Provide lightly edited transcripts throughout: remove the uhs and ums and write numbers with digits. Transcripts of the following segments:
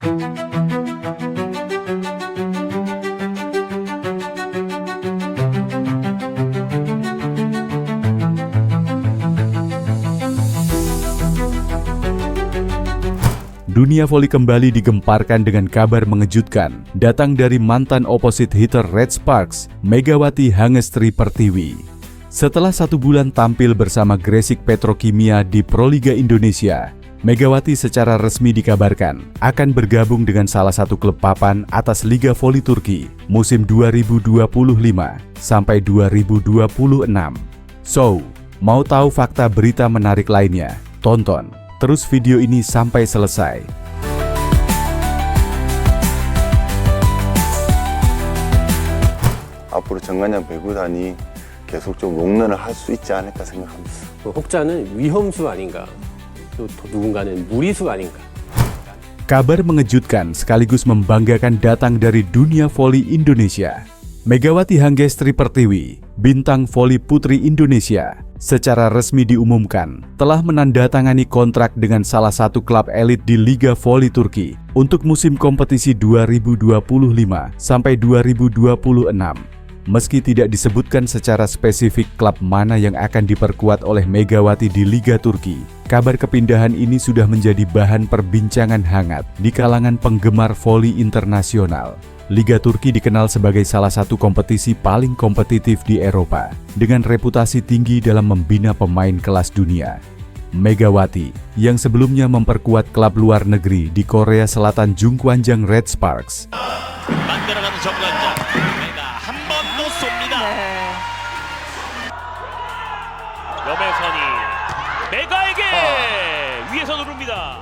Dunia voli kembali digemparkan dengan kabar mengejutkan datang dari mantan opposite hitter Red Sparks, Megawati Hangestri Pertiwi. Setelah 1 bulan tampil bersama Gresik Petrokimia di Proliga Indonesia, Megawati secara resmi dikabarkan akan bergabung dengan salah satu klub papan atas Liga Voli Turki musim 2025 sampai 2026. So, mau tahu fakta berita menarik lainnya? Tonton terus video ini sampai selesai. 앞으로 정관장 배구단이 계속 좀 롱런을 할 수 있지 않을까 생각합니다. 혹자는 위험수 아닌가, 또 누군가는 무리수 아닌가. Kabar mengejutkan sekaligus membanggakan datang dari dunia voli Indonesia. Megawati Hangestri Pertiwi, bintang voli putri Indonesia, secara resmi diumumkan telah menandatangani kontrak dengan salah satu klub elit di Liga Voli Turki untuk musim kompetisi 2025 sampai 2026. Meski tidak disebutkan secara spesifik klub mana yang akan diperkuat oleh Megawati di Liga Turki, kabar kepindahan ini sudah menjadi bahan perbincangan hangat di kalangan penggemar voli internasional. Liga Turki dikenal sebagai salah satu kompetisi paling kompetitif di Eropa, dengan reputasi tinggi dalam membina pemain kelas dunia. Megawati, yang sebelumnya memperkuat klub luar negeri di Korea Selatan Jungkwanjang Red Sparks, 만들어가는 정관장 메가 한 번 더 쏩니다. 염혜선이 메가에게 위에서 누릅니다.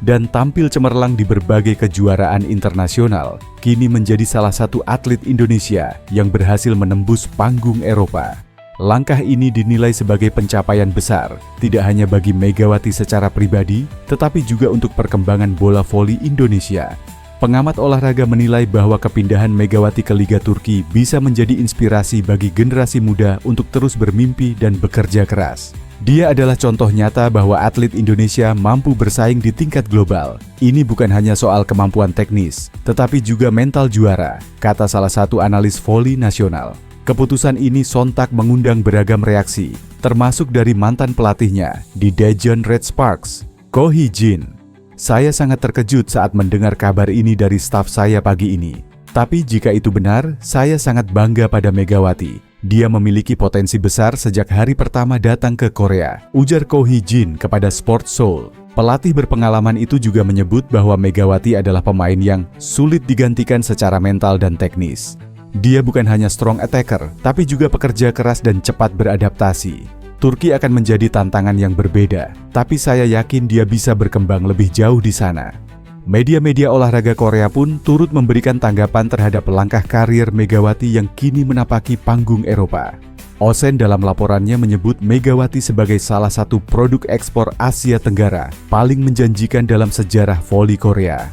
dan tampil cemerlang di berbagai kejuaraan internasional, kini menjadi salah satu atlet Indonesia yang berhasil menembus panggung Eropa. Langkah ini dinilai sebagai pencapaian besar, tidak hanya bagi Megawati secara pribadi, tetapi juga untuk perkembangan bola voli Indonesia. Pengamat olahraga menilai bahwa kepindahan Megawati ke Liga Turki bisa menjadi inspirasi bagi generasi muda untuk terus bermimpi dan bekerja keras. Dia adalah contoh nyata bahwa atlet Indonesia mampu bersaing di tingkat global. Ini bukan hanya soal kemampuan teknis, tetapi juga mental juara, kata salah satu analis voli nasional. Keputusan ini sontak mengundang beragam reaksi, termasuk dari mantan pelatihnya di Daejeon Red Sparks, Ko Hee-jin. Saya sangat terkejut saat mendengar kabar ini dari staf saya pagi ini. Tapi jika itu benar, saya sangat bangga pada Megawati. Dia memiliki potensi besar sejak hari pertama datang ke Korea, ujar Ko Hee-jin kepada Sport Soul. Pelatih berpengalaman itu juga menyebut bahwa Megawati adalah pemain yang sulit digantikan secara mental dan teknis. Dia bukan hanya strong attacker, tapi juga pekerja keras dan cepat beradaptasi. Turki akan menjadi tantangan yang berbeda, tapi saya yakin dia bisa berkembang lebih jauh di sana. Media-media olahraga Korea pun turut memberikan tanggapan terhadap langkah karir Megawati yang kini menapaki panggung Eropa. Osen dalam laporannya menyebut Megawati sebagai salah satu produk ekspor Asia Tenggara paling menjanjikan dalam sejarah voli Korea.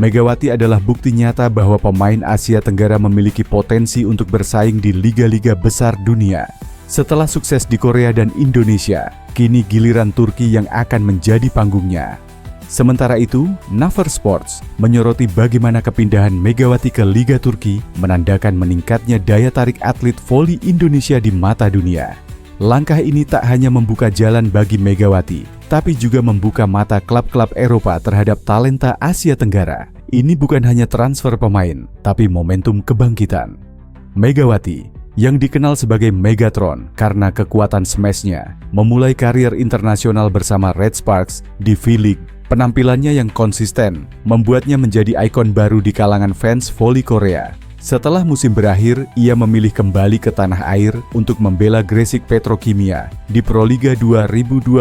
Megawati adalah bukti nyata bahwa pemain Asia Tenggara memiliki potensi untuk bersaing di liga-liga besar dunia. Setelah sukses di Korea dan Indonesia, kini giliran Turki yang akan menjadi panggungnya. Sementara itu, Naver Sports menyoroti bagaimana kepindahan Megawati ke Liga Turki menandakan meningkatnya daya tarik atlet voli Indonesia di mata dunia. Langkah ini tak hanya membuka jalan bagi Megawati, tapi juga membuka mata klub-klub Eropa terhadap talenta Asia Tenggara. Ini bukan hanya transfer pemain, tapi momentum kebangkitan. Megawati, yang dikenal sebagai Megatron karena kekuatan smash-nya, memulai karir internasional bersama Red Sparks di V-League. Penampilannya yang konsisten membuatnya menjadi ikon baru di kalangan fans voli Korea. Setelah musim berakhir, ia memilih kembali ke tanah air untuk membela Gresik Petrokimia di Proliga 2025,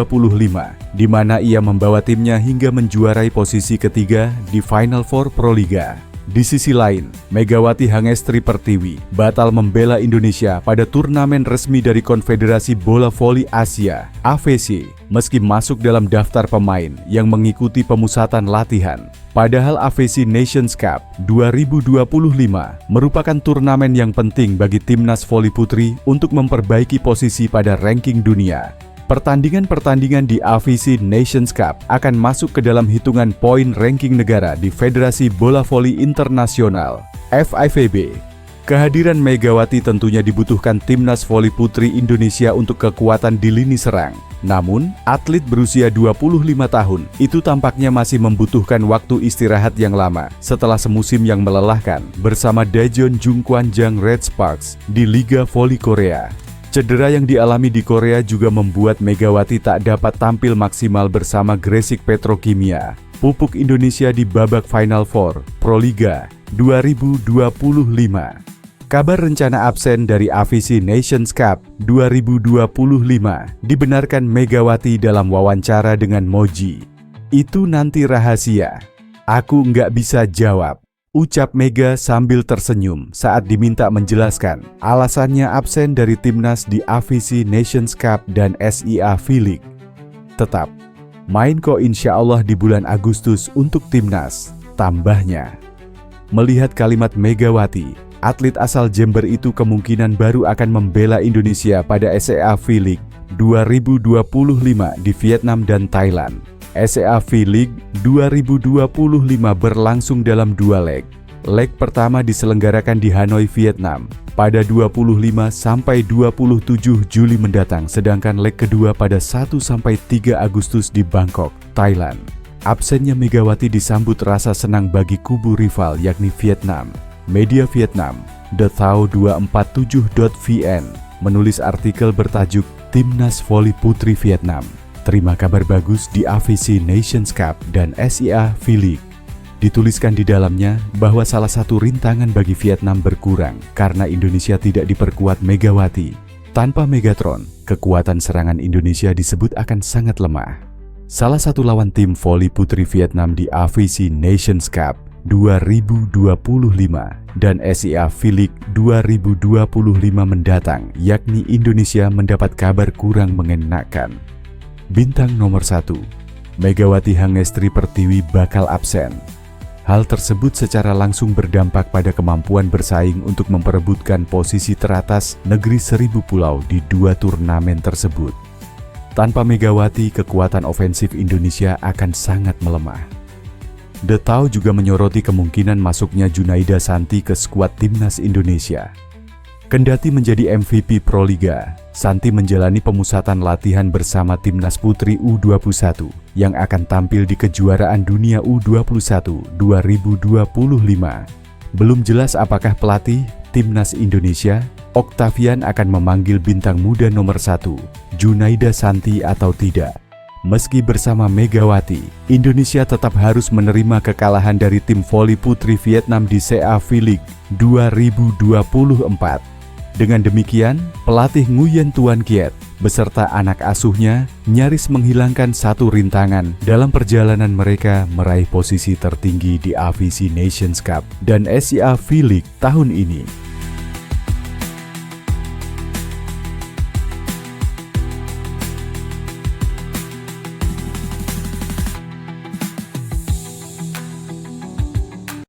di mana ia membawa timnya hingga menjuarai posisi ketiga di Final Four Proliga. Di sisi lain, Megawati Hangestri Pertiwi batal membela Indonesia pada turnamen resmi dari Konfederasi Bola Voli Asia (AVC), meski masuk dalam daftar pemain yang mengikuti pemusatan latihan. Padahal AVC Nations Cup 2025 merupakan turnamen yang penting bagi timnas voli putri untuk memperbaiki posisi pada ranking dunia. Pertandingan-pertandingan di AFC Nations Cup akan masuk ke dalam hitungan poin ranking negara di Federasi Bola Voli Internasional (FIVB). Kehadiran Megawati tentunya dibutuhkan timnas voli putri Indonesia untuk kekuatan di lini serang. Namun, atlet berusia 25 tahun itu tampaknya masih membutuhkan waktu istirahat yang lama setelah semusim yang melelahkan bersama Daejeon Jungkwanjang Red Sparks di Liga Voli Korea. Cedera yang dialami di Korea juga membuat Megawati tak dapat tampil maksimal bersama Gresik Petrokimia, pupuk Indonesia di babak Final Four Proliga 2025. Kabar rencana absen dari AFC Nations Cup 2025 dibenarkan Megawati dalam wawancara dengan Moji. Itu nanti rahasia. Aku nggak bisa jawab, ucap Mega sambil tersenyum saat diminta menjelaskan alasannya absen dari timnas di AFC Nations Cup dan SIA V-League. Tetap, main kok insya Allah di bulan Agustus untuk timnas, tambahnya. Melihat kalimat Megawati, atlet asal Jember itu kemungkinan baru akan membela Indonesia pada SEA V-League 2025 di Vietnam dan Thailand. SEA V-League 2025 berlangsung dalam 2 leg. Leg pertama diselenggarakan di Hanoi, Vietnam pada 25 sampai 27 Juli mendatang, sedangkan leg kedua pada 1 sampai 3 Agustus di Bangkok, Thailand. Absennya Megawati disambut rasa senang bagi kubu rival yakni Vietnam. Media Vietnam, thetao247.vn, menulis artikel bertajuk Timnas Voli Putri Vietnam terima kabar bagus di AFC Nations Cup dan SIA V-League. Dituliskan di dalamnya bahwa salah satu rintangan bagi Vietnam berkurang karena Indonesia tidak diperkuat Megawati. Tanpa Megatron, kekuatan serangan Indonesia disebut akan sangat lemah. Salah satu lawan tim voli putri Vietnam di AFC Nations Cup 2025 dan SIA V-League 2025 mendatang, yakni Indonesia mendapat kabar kurang mengenakan. Bintang nomor 1, Megawati Hangestri Pertiwi bakal absen. Hal tersebut secara langsung berdampak pada kemampuan bersaing untuk memperebutkan posisi teratas negeri 1000 pulau di 2 turnamen tersebut. Tanpa Megawati, kekuatan ofensif Indonesia akan sangat melemah. The Tao juga menyoroti kemungkinan masuknya Junaida Santi ke skuad timnas Indonesia. Kendati menjadi MVP Proliga, Santi menjalani pemusatan latihan bersama timnas putri U21 yang akan tampil di kejuaraan dunia U21 2025. Belum jelas apakah pelatih timnas Indonesia, Octavian, akan memanggil bintang muda nomor 1, Junaida Santi atau tidak. Meski bersama Megawati, Indonesia tetap harus menerima kekalahan dari tim voli putri Vietnam di SEA V-League 2024. Dengan demikian, pelatih Nguyen Tuan Kiet beserta anak asuhnya nyaris menghilangkan satu rintangan dalam perjalanan mereka meraih posisi tertinggi di AFC Nations Cup dan SIA V-League tahun ini.